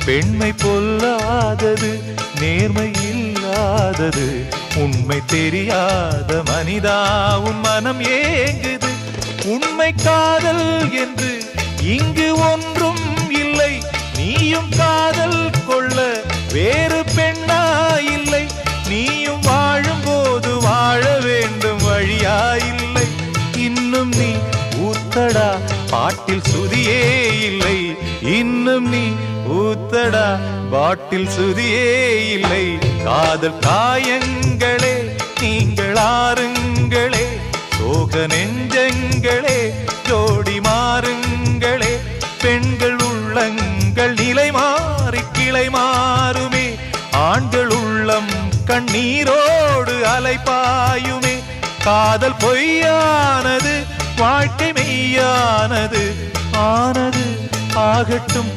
பெண்மை பொல்லாதது, நேர்மை இல்லாதது, உண்மை தெரியாத மனிதா உன் மனம் ஏங்குது. உண்மை காதல் என்று இங்கு ஒன்றும் இல்லை, நீயும் காதல் கொள்ள வேறு பெண்ணா இல்லை. நீயும் வாழும்போது வாழ வேண்டும் வழியா இல்லை. இன்னும் நீ ஊத்தடா பாட்டில் சுதியே இல்லை, இன்னும் நீ ஊத்தடா பாட்டில் சுதியே இல்லை. காதல் காயங்களே நீங்கள் ஆறுங்களே, சோக நெஞ்சங்களே ஜோடி மாறுங்களே. பெண்கள் உள்ளங்கள் நிலை மாறி கிளை மாறுமே, ஆண்கள் உள்ளம் கண்ணீரோடு அலைபாயுமே. காதல் பொய்யானது, வாழ்க்கை மெய்யானது, ஆனது ஆகட்டும்